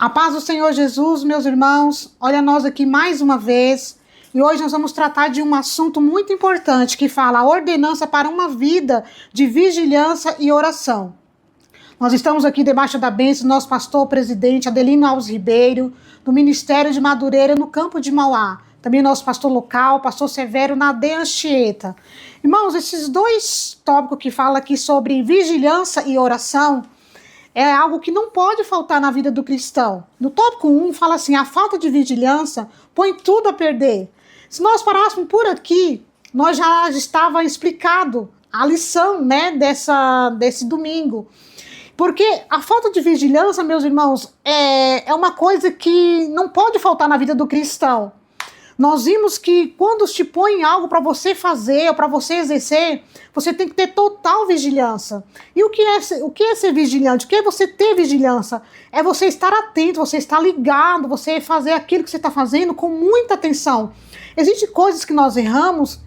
A paz do Senhor Jesus, meus irmãos, olha nós aqui mais uma vez, e hoje nós vamos tratar de um assunto muito importante que fala a ordenança para uma vida de vigilância e oração. Nós estamos aqui debaixo da bênção do nosso pastor presidente Adelino Alves Ribeiro, do Ministério de Madureira no campo de Mauá. Também nosso pastor local, pastor Severo na aldeia Anchieta. Irmãos, esses dois tópicos que falam aqui sobre vigilância e oração, é algo que não pode faltar na vida do cristão. No tópico 1 fala assim, a falta de vigilância põe tudo a perder. Se nós parássemos por aqui, nós já estava explicado a lição, desse domingo. Porque a falta de vigilância, meus irmãos, é uma coisa que não pode faltar na vida do cristão. Nós vimos que quando te põe algo para você fazer ou para você exercer, você tem que ter total vigilância. E o que é ser vigilante? O que é você ter vigilância? É você estar atento, você estar ligado, você fazer aquilo que você está fazendo com muita atenção. Existem coisas que nós erramos,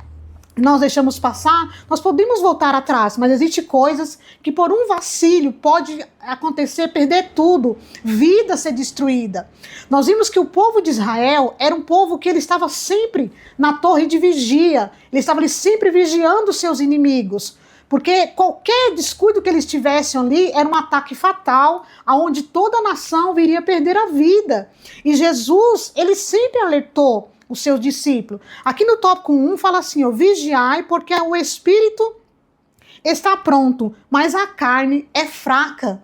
nós deixamos passar, nós podemos voltar atrás, mas existem coisas que por um vacilo pode acontecer, perder tudo, vida ser destruída. Nós vimos que o povo de Israel era um povo que ele estava sempre na torre de vigia, ele estava ali sempre vigiando seus inimigos, porque qualquer descuido que eles tivessem ali era um ataque fatal, aonde toda a nação viria perder a vida. E Jesus, ele sempre alertou os seus discípulos. Aqui no tópico 1 fala assim, vigiai porque o espírito está pronto, mas a carne é fraca.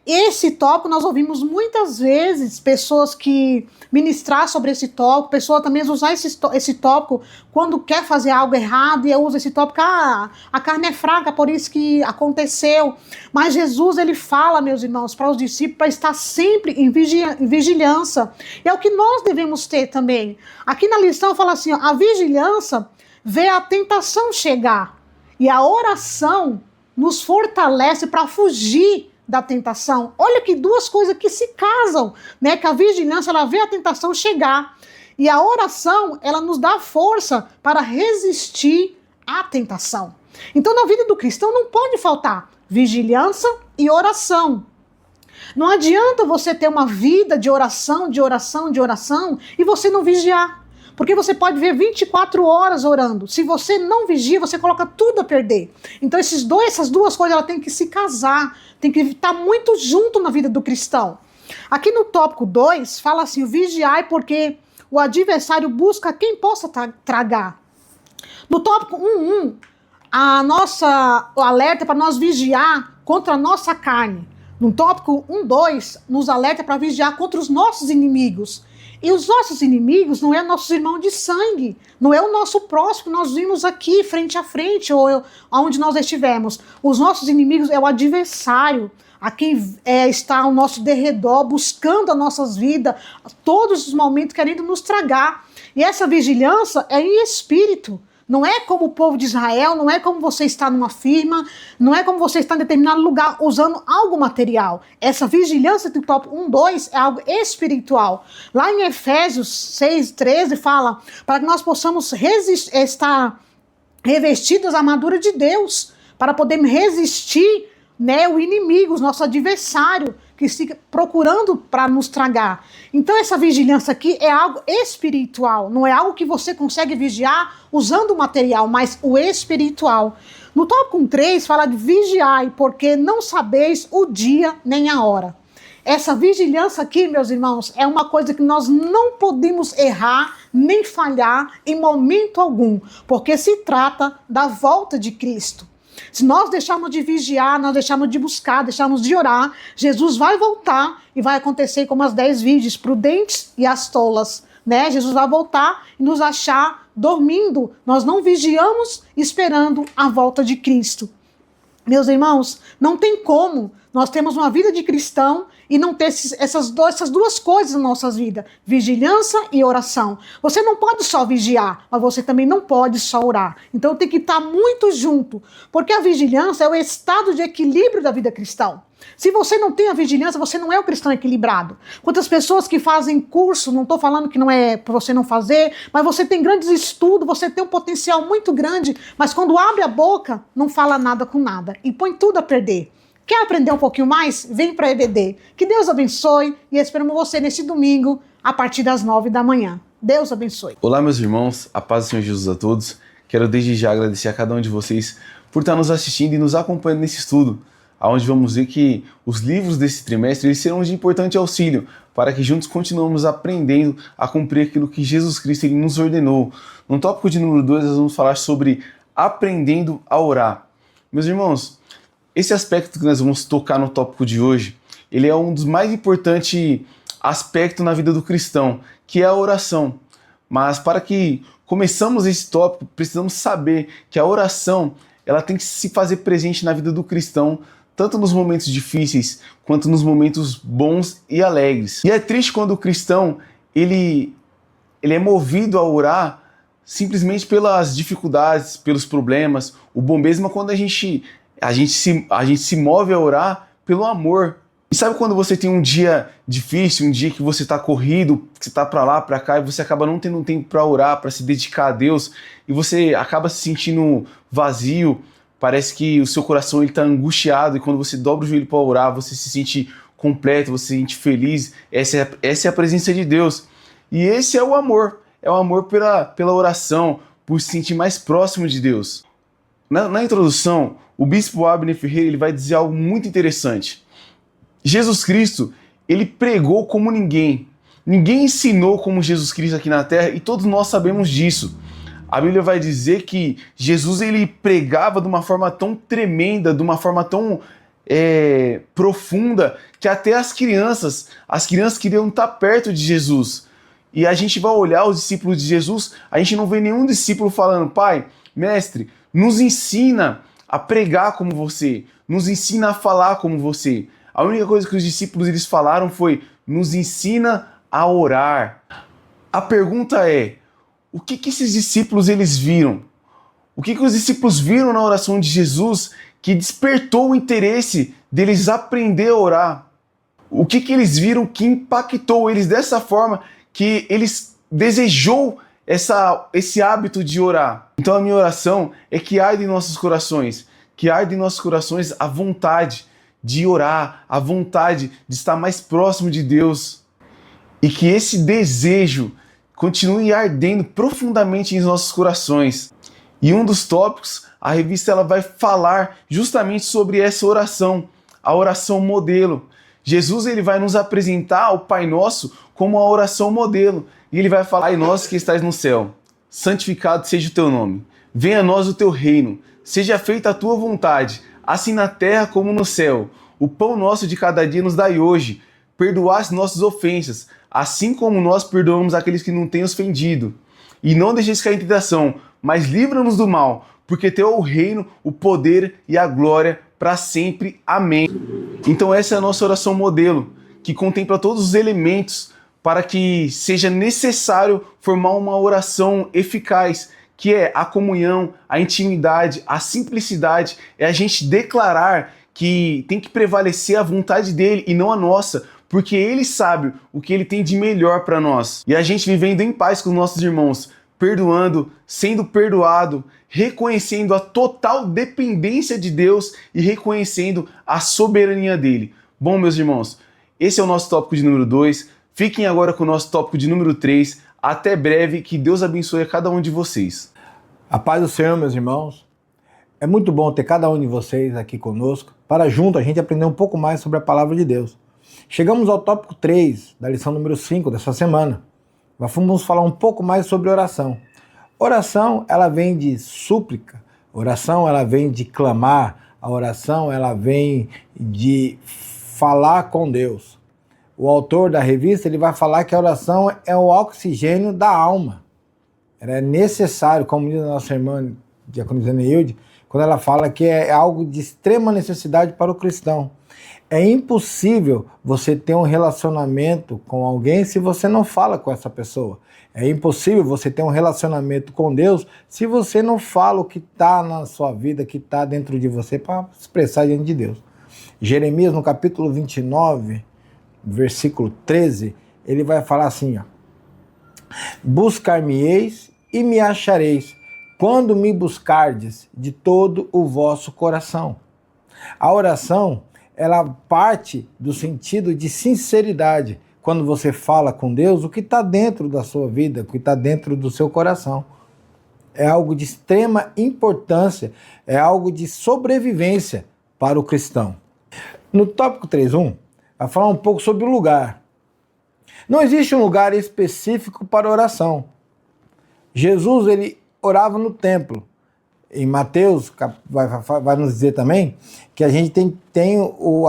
Esse tópico nós ouvimos muitas vezes pessoas que ministrar sobre esse tópico, pessoas também usar esse tópico quando quer fazer algo errado e usa esse tópico, a carne é fraca, por isso que aconteceu. Mas Jesus, ele fala, meus irmãos, para os discípulos, para estar sempre em vigilância. E é o que nós devemos ter também. Aqui na lição fala assim, a vigilância vê a tentação chegar e a oração nos fortalece para fugir da tentação. Olha que duas coisas que se casam, que a vigilância, ela vê a tentação chegar e a oração, ela nos dá força para resistir à tentação. Então, na vida do cristão não pode faltar vigilância e oração. Não adianta você ter uma vida de oração e você não vigiar. Porque você pode ver 24 horas orando. Se você não vigia, você coloca tudo a perder. Então essas duas coisas ela tem que se casar, tem que estar muito junto na vida do cristão. Aqui no tópico 2 fala assim, vigiai porque o adversário busca quem possa tragar. No tópico 1.1, o alerta é para nós vigiar contra a nossa carne. No tópico 1.2, nos alerta para vigiar contra os nossos inimigos. E os nossos inimigos não é nossos irmãos de sangue, não é o nosso próximo que nós vimos aqui, frente a frente, ou onde nós estivemos. Os nossos inimigos é o adversário, a quem está ao nosso derredor, buscando as nossas vidas, todos os momentos querendo nos tragar. E essa vigilância é em espírito. Não é como o povo de Israel, não é como você está numa firma, não é como você está em determinado lugar usando algo material. Essa vigilância do tópico 1.2 é algo espiritual. Lá em Efésios 6.13 fala para que nós possamos estar revestidos da armadura de Deus, para podermos resistir o inimigo, o nosso adversário, que fica procurando para nos tragar. Então essa vigilância aqui é algo espiritual, não é algo que você consegue vigiar usando o material, mas o espiritual. No tópico 3 fala de vigiai, porque não sabeis o dia nem a hora. Essa vigilância aqui, meus irmãos, é uma coisa que nós não podemos errar nem falhar em momento algum, porque se trata da volta de Cristo. Se nós deixarmos de vigiar, nós deixarmos de buscar, deixarmos de orar, Jesus vai voltar e vai acontecer como as 10 virgens prudentes e as tolas. Jesus vai voltar e nos achar dormindo. Nós não vigiamos esperando a volta de Cristo. Meus irmãos, não tem como nós termos uma vida de cristão e não ter essas duas coisas nas nossas vidas, vigilância e oração. Você não pode só vigiar, mas você também não pode só orar. Então tem que estar muito junto, porque a vigilância é o estado de equilíbrio da vida cristã. Se você não tem a vigilância, você não é um cristão equilibrado. Quantas pessoas que fazem curso, não estou falando que não é para você não fazer, mas você tem grandes estudos, você tem um potencial muito grande, mas quando abre a boca, não fala nada com nada e põe tudo a perder. Quer aprender um pouquinho mais? Vem para a EBD. Que Deus abençoe e esperamos você nesse domingo a partir das 9 da manhã. Deus abençoe. Olá, meus irmãos, a paz do Senhor Jesus a todos. Quero desde já agradecer a cada um de vocês por estar nos assistindo e nos acompanhando nesse estudo, onde vamos ver que os livros desse trimestre eles serão de importante auxílio para que juntos continuemos aprendendo a cumprir aquilo que Jesus Cristo ele nos ordenou. No tópico de número 2, nós vamos falar sobre aprendendo a orar. Meus irmãos, esse aspecto que nós vamos tocar no tópico de hoje, ele é um dos mais importantes aspectos na vida do cristão, que é a oração. Mas para que começamos esse tópico, precisamos saber que a oração ela tem que se fazer presente na vida do cristão, tanto nos momentos difíceis, quanto nos momentos bons e alegres. E é triste quando o cristão ele é movido a orar simplesmente pelas dificuldades, pelos problemas. O bom mesmo é quando a gente se move a orar pelo amor. E sabe quando você tem um dia difícil, um dia que você está corrido, que você está para lá, para cá, e você acaba não tendo tempo para orar, para se dedicar a Deus, e você acaba se sentindo vazio, parece que o seu coração está angustiado, e quando você dobra o joelho para orar, você se sente completo, você se sente feliz. Essa é a presença de Deus. E esse é o amor pela oração, por se sentir mais próximo de Deus. Na introdução, o bispo Abner Ferreira ele vai dizer algo muito interessante. Jesus Cristo, ele pregou como ninguém. Ninguém ensinou como Jesus Cristo aqui na Terra e todos nós sabemos disso. A Bíblia vai dizer que Jesus ele pregava de uma forma tão tremenda, de uma forma tão profunda, que até as crianças queriam estar perto de Jesus. E a gente vai olhar os discípulos de Jesus, a gente não vê nenhum discípulo falando: Pai, mestre, nos ensina a pregar como você, nos ensina a falar como você. A única coisa que os discípulos eles falaram foi: nos ensina a orar. A pergunta é: o que esses discípulos eles viram? O que os discípulos viram na oração de Jesus que despertou o interesse deles aprender a orar? O que eles viram que impactou eles dessa forma que eles desejou esse hábito de orar? Então a minha oração é que arde em nossos corações, a vontade de orar, a vontade de estar mais próximo de Deus, e que esse desejo continue ardendo profundamente em nossos corações. E um dos tópicos, a revista ela vai falar justamente sobre essa oração, a oração modelo. Jesus ele vai nos apresentar o Pai Nosso como a oração modelo. E ele vai falar: Pai nosso que estás no céu, santificado seja o teu nome. Venha a nós o teu reino. Seja feita a tua vontade, assim na terra como no céu. O pão nosso de cada dia nos dai hoje. Perdoaste nossas ofensas, assim como nós perdoamos aqueles que não têm ofendido. E não deixeis cair em tentação, mas livra-nos do mal, porque teu é o reino, o poder e a glória para sempre. Amém. Então essa é a nossa oração modelo, que contempla todos os elementos para que seja necessário formar uma oração eficaz, que é a comunhão, a intimidade, a simplicidade, é a gente declarar que tem que prevalecer a vontade dele e não a nossa, porque ele sabe o que ele tem de melhor para nós. E a gente vivendo em paz com nossos irmãos, perdoando, sendo perdoado, reconhecendo a total dependência de Deus e reconhecendo a soberania dele. Bom, meus irmãos, esse é o nosso tópico de número 2. Fiquem agora com o nosso tópico de número 3. Até breve, que Deus abençoe a cada um de vocês. A paz do Senhor, meus irmãos. É muito bom ter cada um de vocês aqui conosco, para junto a gente aprender um pouco mais sobre a palavra de Deus. Chegamos ao tópico 3, da lição número 5 dessa semana. Vamos falar um pouco mais sobre oração. Oração, ela vem de súplica. Oração, ela vem de clamar. A oração, ela vem de falar com Deus. O autor da revista, ele vai falar que a oração é o oxigênio da alma. Ela é necessário, como diz a nossa irmã diaconisa Neilde, quando ela fala que é algo de extrema necessidade para o cristão. É impossível você ter um relacionamento com alguém se você não fala com essa pessoa. É impossível você ter um relacionamento com Deus se você não fala o que está na sua vida, que está dentro de você, para expressar diante de Deus. Jeremias, no capítulo 29, versículo 13, ele vai falar assim, ó: buscar-me-eis e me achareis, quando me buscardes de todo o vosso coração. A oração, ela parte do sentido de sinceridade. Quando você fala com Deus, o que está dentro da sua vida, o que está dentro do seu coração. É algo de extrema importância, é algo de sobrevivência para o cristão. No tópico 3.1, vai falar um pouco sobre o lugar. Não existe um lugar específico para oração. Jesus, ele orava no templo. Em Mateus, vai nos dizer também que a gente tem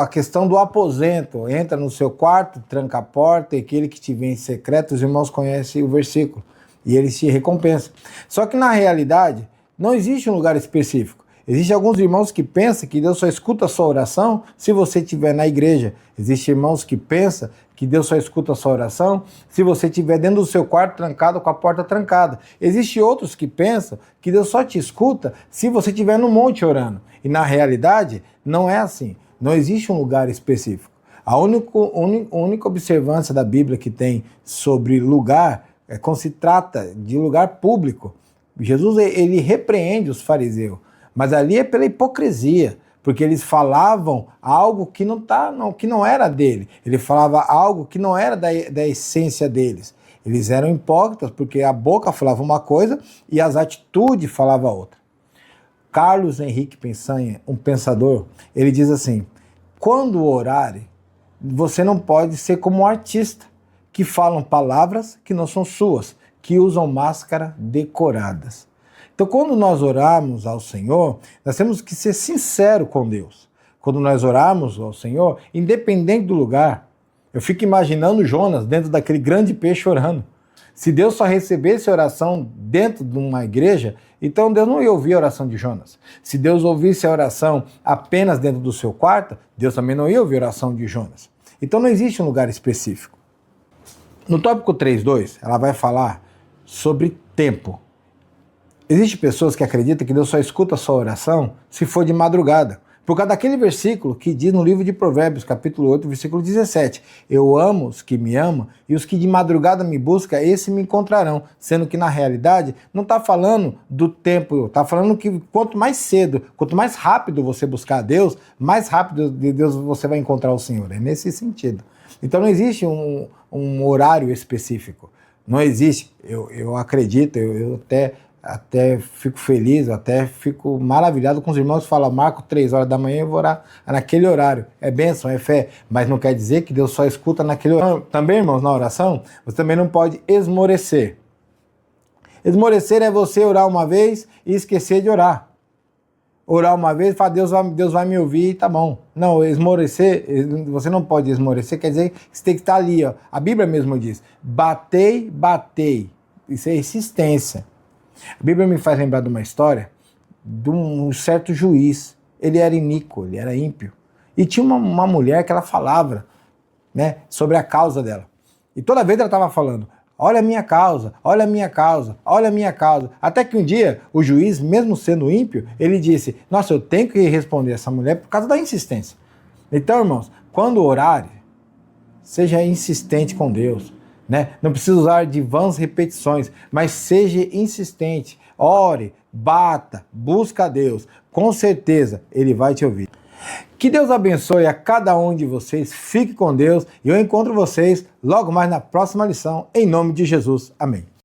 a questão do aposento. Entra no seu quarto, tranca a porta, e aquele que te vê em secreto, os irmãos conhecem o versículo, e ele se recompensa. Só que na realidade, não existe um lugar específico. Existem alguns irmãos que pensam que Deus só escuta a sua oração se você estiver na igreja. Existem irmãos que pensam que Deus só escuta a sua oração se você estiver dentro do seu quarto trancado com a porta trancada. Existem outros que pensam que Deus só te escuta se você estiver no monte orando. E na realidade, não é assim. Não existe um lugar específico. A única observância da Bíblia que tem sobre lugar é quando se trata de lugar público. Jesus, ele repreende os fariseus. Mas ali é pela hipocrisia, porque eles falavam algo que não era dele. Ele falava algo que não era da essência deles. Eles eram hipócritas porque a boca falava uma coisa e as atitudes falavam outra. Carlos Henrique Peçanha, um pensador, ele diz assim: quando orare, você não pode ser como um artista, que falam palavras que não são suas, que usam máscara decoradas. Então, quando nós orarmos ao Senhor, nós temos que ser sinceros com Deus. Quando nós orarmos ao Senhor, independente do lugar, eu fico imaginando Jonas dentro daquele grande peixe orando. Se Deus só recebesse oração dentro de uma igreja, então Deus não ia ouvir a oração de Jonas. Se Deus ouvisse a oração apenas dentro do seu quarto, Deus também não ia ouvir a oração de Jonas. Então não existe um lugar específico. No tópico 3.2, ela vai falar sobre tempo. Existem pessoas que acreditam que Deus só escuta a sua oração se for de madrugada. Por causa daquele versículo que diz no livro de Provérbios, capítulo 8, versículo 17. Eu amo os que me amam e os que de madrugada me buscam, esses me encontrarão. Sendo que na realidade não está falando do tempo, está falando que quanto mais cedo, quanto mais rápido você buscar a Deus, mais rápido de Deus você vai encontrar o Senhor. É nesse sentido. Então não existe um horário específico. Não existe. Eu acredito, eu até fico feliz, até fico maravilhado com os irmãos que falam: Marco, 3 horas da manhã eu vou orar naquele horário. É bênção, é fé, mas não quer dizer que Deus só escuta naquele horário. Também, irmãos, na oração, você também não pode esmorecer. Esmorecer é você orar uma vez e esquecer de orar. Orar uma vez e falar: Deus vai me ouvir e tá bom. Não, esmorecer, você não pode esmorecer, quer dizer que você tem que estar ali. Ó. A Bíblia mesmo diz: batei, batei. Isso é insistência. A Bíblia me faz lembrar de uma história de um certo juiz. Ele era iníquo, ele era ímpio. E tinha uma mulher que ela falava, né, sobre a causa dela. E toda vez ela estava falando: olha a minha causa, olha a minha causa, olha a minha causa. Até que um dia o juiz, mesmo sendo ímpio, ele disse: nossa, eu tenho que responder essa mulher por causa da insistência. Então, irmãos, quando orar, seja insistente com Deus. Né? Não precisa usar de vãs repetições, mas seja insistente, ore, bata, busca a Deus, com certeza Ele vai te ouvir. Que Deus abençoe a cada um de vocês, fique com Deus e eu encontro vocês logo mais na próxima lição, em nome de Jesus, amém.